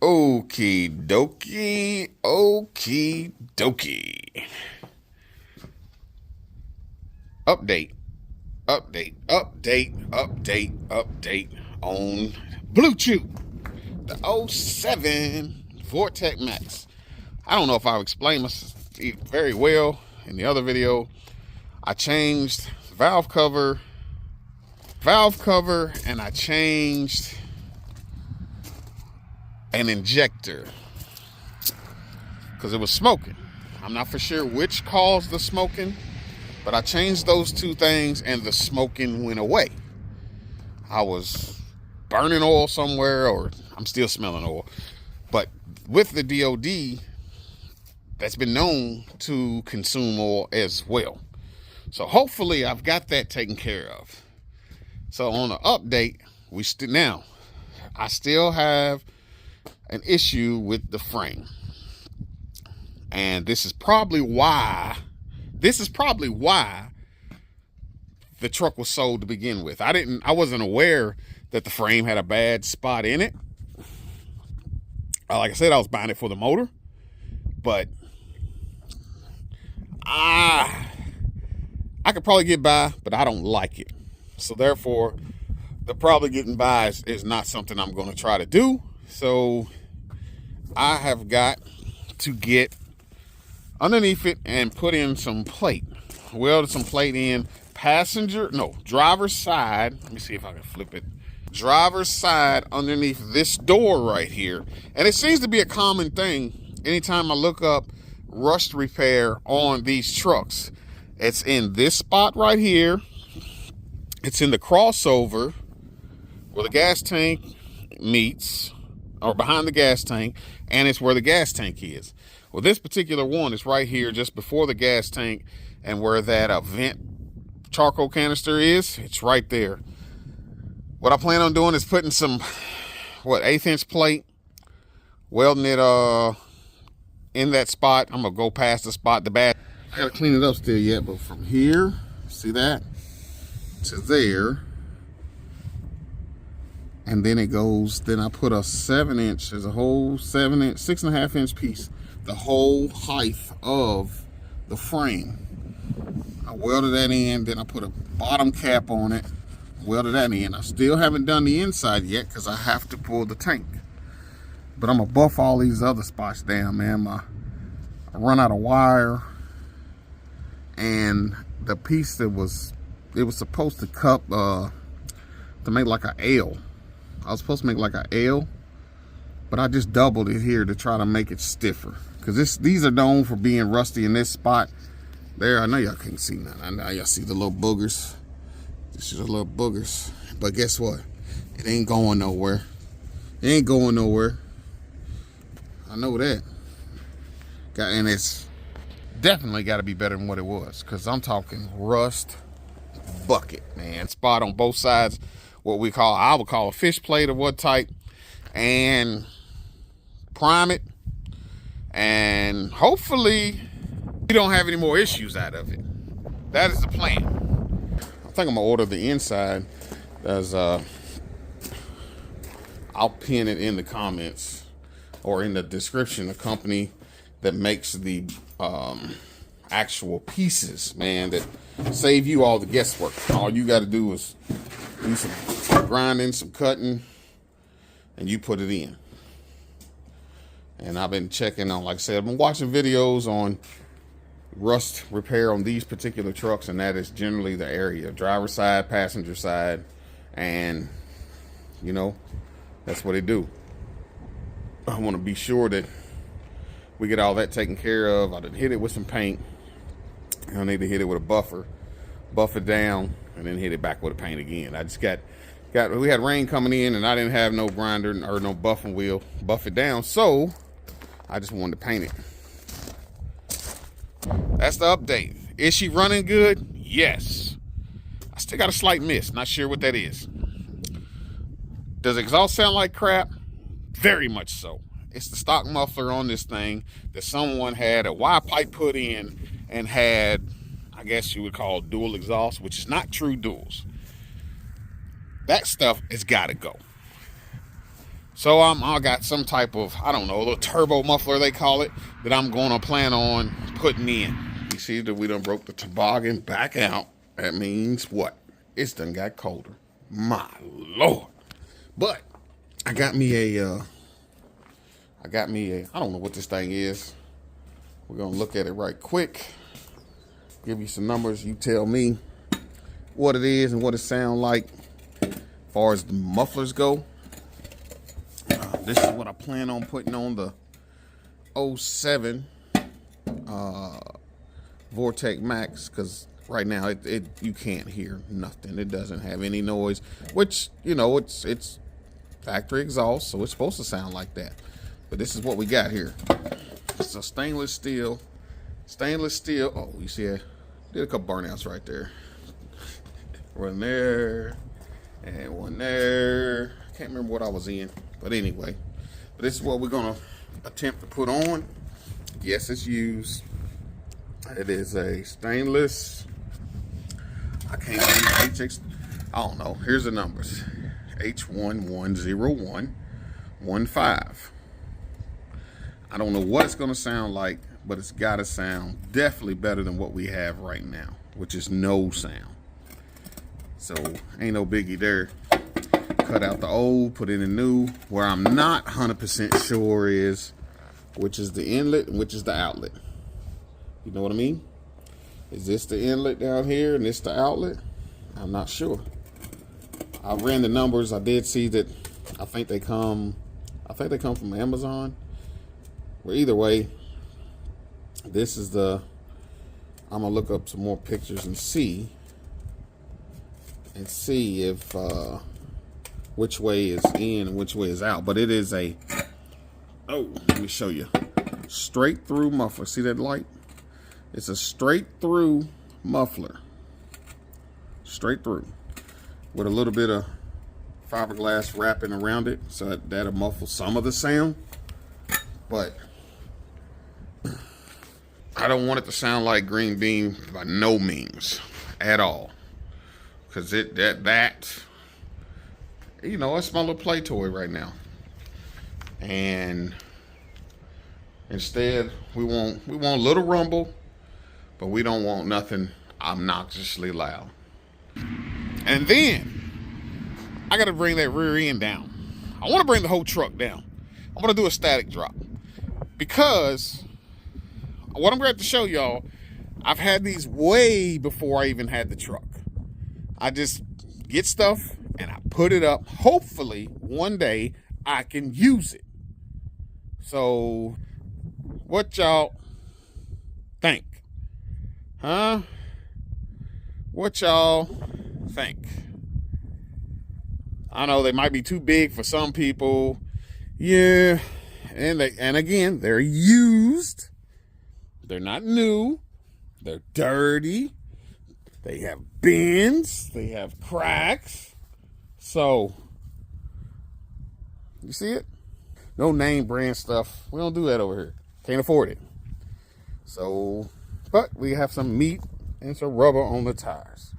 Okie dokie, okie dokie. Update on Bluetooth. The '07 Vortex Max. I don't know if I've explained this very well in the other video. I changed valve cover, and I changed an injector because it was smoking. I'm not for sure which caused the smoking, but I changed those two things and the smoking went away. I was burning oil somewhere, or I'm still smelling oil. But with the DOD, that's been known to consume oil as well. So hopefully I've got that taken care of. So on the update, I still have an issue with the frame. And this is probably why the truck was sold to begin with. I wasn't aware that the frame had a bad spot in it. Like I said, I was buying it for the motor, but I could probably get by, but I don't like it. So therefore, the probably getting by is not something I'm going to try to do. So I have got to get underneath it and put in some plate. Welded some plate in driver's side. Let me see if I can flip it. Driver's side underneath this door right here. And it seems to be a common thing anytime I look up rust repair on these trucks. It's in this spot right here. It's in the crossover where the gas tank meets, or behind the gas tank, and it's where the gas tank is. Well, this particular one is right here just before the gas tank, and where that vent charcoal canister is, it's right there. What I plan on doing is putting some 1/8 inch plate, welding it in that spot. I'm gonna go past the spot, the bad. I gotta clean it up still yet, but from here, see that, to there, and then it goes, then I put a 7 inch, there's a whole 6.5 inch piece, the whole height of the frame. I welded that in, then I put a bottom cap on it, welded that in. I still haven't done the inside yet because I have to pull the tank. But I'm gonna buff all these other spots down, man. I run out of wire, and the piece that it was supposed to cup to make like a L. I was supposed to make like a L, but I just doubled it here to try to make it stiffer. Because these are known for being rusty in this spot. There, I know y'all can't see nothing. I know y'all see the little boogers. This is the little boogers. But guess what? It ain't going nowhere. It ain't going nowhere. I know that. And it's definitely got to be better than what it was. Because I'm talking rust bucket, man. Spot on both sides. What I would call a fish plate of what type. And prime it. And hopefully we don't have any more issues out of it. That is the plan. I think I'm gonna order the inside as I'll pin it in the comments or in the description, the company that makes the actual pieces, man, that save you all the guesswork. All you got to do is do some grinding, some cutting, and you put it in. And I've been checking on, like I said, I've been watching videos on rust repair on these particular trucks, and that is generally the area, driver side, passenger side, and you know, that's what they do. I want to be sure that we get all that taken care of. I done hit it with some paint. I need to hit it with a buffer, buff it down, and then hit it back with a paint again. I just we had rain coming in, and I didn't have no grinder or no buffing wheel, buff it down, so I just wanted to paint it. That's the update. Is she running good? Yes. I still got a slight miss. Not sure what that is. Does exhaust sound like crap? Very much so. It's the stock muffler on this thing that someone had a Y pipe put in and had, I guess you would call dual exhaust, which is not true duals. That stuff has got to go. So I got some type of, I don't know, a little turbo muffler they call it, that I'm going to plan on putting in. You see that we done broke the toboggan back out. That means what? It's done got colder. My Lord. But I got me a, I don't know what this thing is. We're going to look at it right quick. Give you some numbers. You tell me what it is and what it sounds like as far as the mufflers go. This is what I plan on putting on the 07 Vortex Max, because right now you can't hear nothing. It doesn't have any noise, which, you know, it's factory exhaust, so it's supposed to sound like that. But this is what we got here. It's a stainless steel. Oh, you see, I did a couple burnouts right there. One there and one there. Can't remember what I was in, but anyway. But this is what we're gonna attempt to put on. Yes, it's used. It is a stainless. I can't use HX. I don't know. Here's the numbers: H110115. I don't know what it's gonna sound like, but it's gotta sound definitely better than what we have right now, which is no sound. So ain't no biggie there. Cut out the old, put in the new. Where I'm not 100% sure is which is the inlet and which is the outlet. You know what I mean? Is this the inlet down here and this the outlet? I'm not sure. I ran the numbers. I did see that. I think they come from Amazon. Well, either way, this is the. I'm gonna look up some more pictures and see if which way is in and which way is out. But it is a, oh, let me show you. Straight through muffler. See that light? It's a straight through muffler. Straight through. With a little bit of fiberglass wrapping around it, so that'll muffle some of the sound. But I don't want it to sound like Green Bean by no means at all. Cause that you know, it's my little play toy right now. And instead we want a little rumble, but we don't want nothing obnoxiously loud. And then I gotta bring that rear end down. I wanna bring the whole truck down. I'm gonna do a static drop. Because what I'm going to show y'all, I've had these way before I even had the truck. I just get stuff and I put it up. Hopefully one day I can use it. So what y'all think? Huh? What y'all think? I know they might be too big for some people. Yeah. And again, they're used. They're not new. They're dirty. They have bends. They have cracks. So, you see it? No name brand stuff. We don't do that over here. Can't afford it. So, but we have some meat and some rubber on the tires.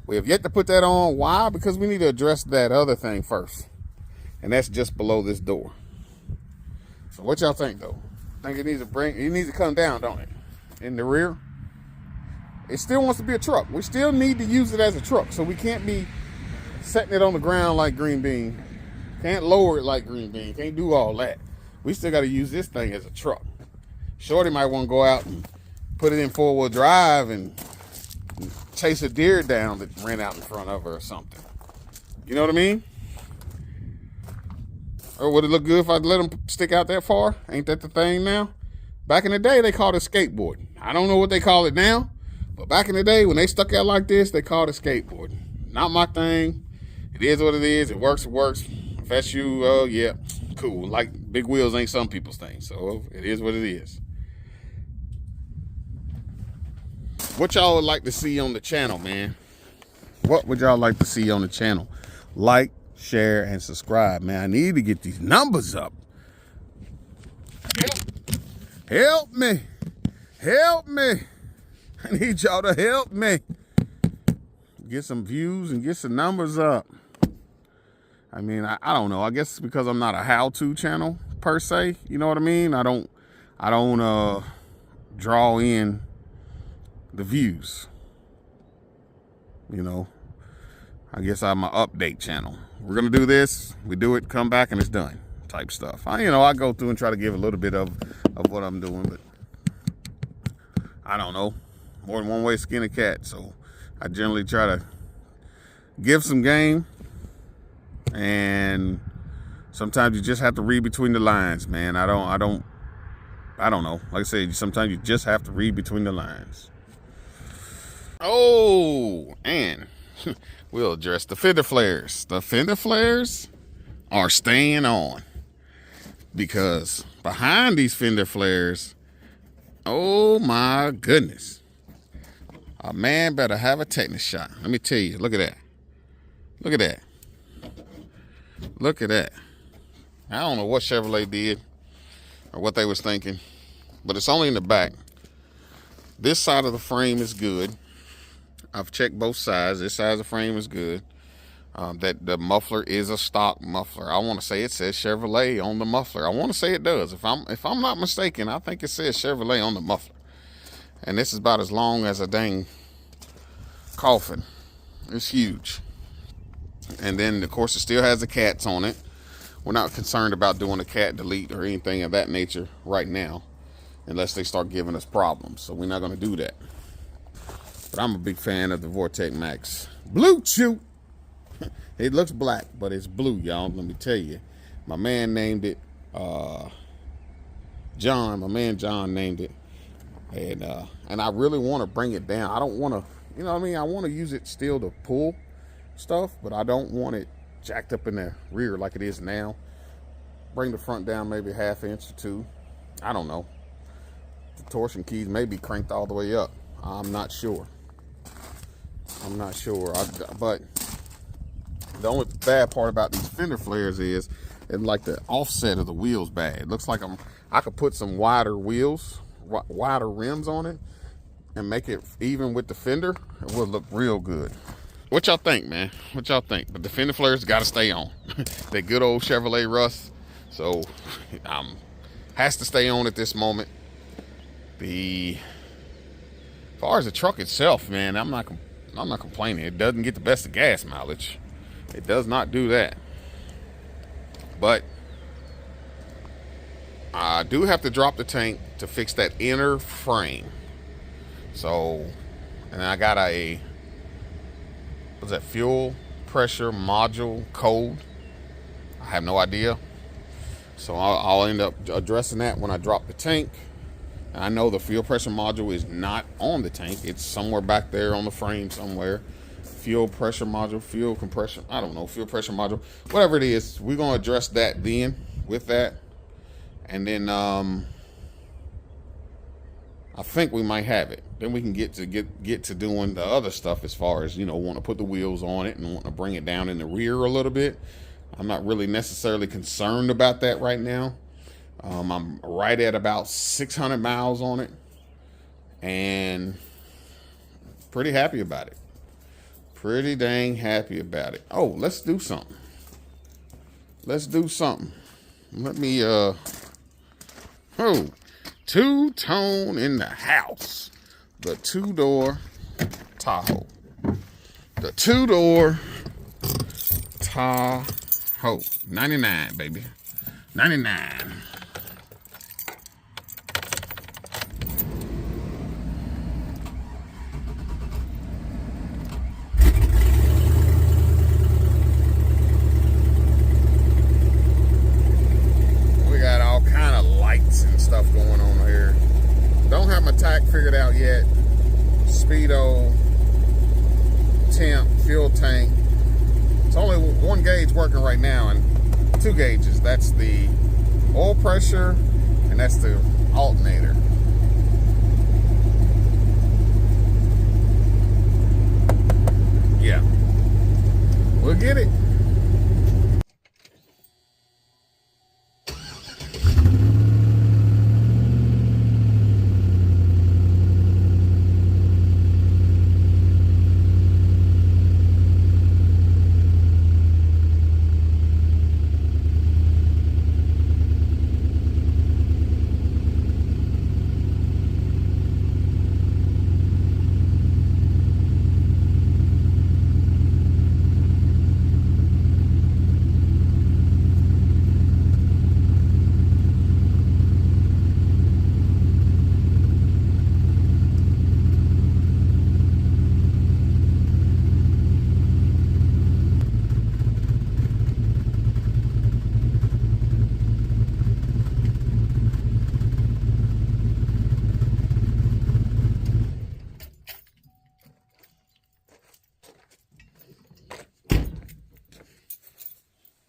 We have yet to put that on. Why? Because we need to address that other thing first. And that's just below this door. So what y'all think though? Think it needs to come down, don't it? In the rear? It still wants to be a truck. We still need to use it as a truck. So we can't be setting it on the ground like Green Bean. Can't lower it like Green Bean. Can't do all that. We still got to use this thing as a truck. Shorty might want to go out and put it in 4-wheel drive and chase a deer down that ran out in front of her or something. You know what I mean? Or would it look good if I let them stick out that far? Ain't that the thing now? Back in the day, they called it skateboarding. I don't know what they call it now, but back in the day, when they stuck out like this, they called it skateboarding. Not my thing. It is what it is. It works, it works. If that's you, yeah, cool. Like, big wheels ain't some people's thing, so it is what it is. What y'all would like to see on the channel, man? What would y'all like to see on the channel? Like, share, and subscribe, man. I need to get these numbers up. Help me. Help me. I need y'all to help me. Get some views and get some numbers up. I mean, I don't know. I guess it's because I'm not a how-to channel per se. You know what I mean? I don't draw in the views. You know, I guess I'm an update channel. We're gonna do this. We do it, come back, and it's done. Type stuff. I go through and try to give a little bit of what I'm doing, but I don't know. More than one way to skin a cat. So I generally try to give some game. And sometimes you just have to read between the lines, man. I don't know. Like I said, sometimes you just have to read between the lines. Oh, and we'll address the fender flares. The fender flares are staying on because behind these fender flares, oh my goodness, a man better have a tetanus shot. Let me tell you, look at that. Look at that. Look at that. I don't know what Chevrolet did or what they was thinking, but it's only in the back. This side of the frame is good. I've checked both sides. This side of the frame is good. That the muffler is a stock muffler. I want to say it says Chevrolet on the muffler. I want to say it does. If I'm not mistaken, I think it says Chevrolet on the muffler. And this is about as long as a dang coffin. It's huge. And then, of course, it still has the cats on it. We're not concerned about doing a cat delete or anything of that nature right now, unless they start giving us problems. So we're not going to do that. But I'm a big fan of the Vortex Max Blue Chew. It looks black, but it's blue, y'all. Let me tell you. My man named it John. My man John named it. And I really want to bring it down. I don't want to, you know what I mean? I want to use it still to pull stuff, but I don't want it jacked up in the rear like it is now. Bring the front down maybe a half inch or two. I don't know. The torsion keys may be cranked all the way up. I'm not sure. But the only bad part about these fender flares is it like the offset of the wheels bad. It looks like I could put some wider wheels, wider rims on it and make it even with the fender. It would look real good. What y'all think, man? What y'all think? But the fender flares got to stay on. That good old Chevrolet rust. So has to stay on at this moment. As far as the truck itself, man, I'm not complaining. It doesn't get the best of gas mileage. It does not do that. But I do have to drop the tank to fix that inner frame. So, and I got what's that, fuel pressure module code? I have no idea. So I'll end up addressing that when I drop the tank. And I know the fuel pressure module is not on the tank. It's somewhere back there on the frame somewhere. Fuel pressure module, fuel compression, I don't know, fuel pressure module, whatever it is, we're going to address that then with that. And then I think we might have it. Then we can get to doing the other stuff as far as, want to put the wheels on it and want to bring it down in the rear a little bit. I'm not really necessarily concerned about that right now. I'm right at about 600 miles on it and pretty happy about it. Pretty dang happy about it. Oh, let's do something. Let me, two-tone in the house. The two-door Tahoe. The two-door Tahoe. 99, baby. 99. Stuff going on here. Don't have my tack figured out yet. Speedo, temp, fuel tank. It's only one gauge working right now and two gauges. That's the oil pressure and that's the alternator. Yeah, we'll get it.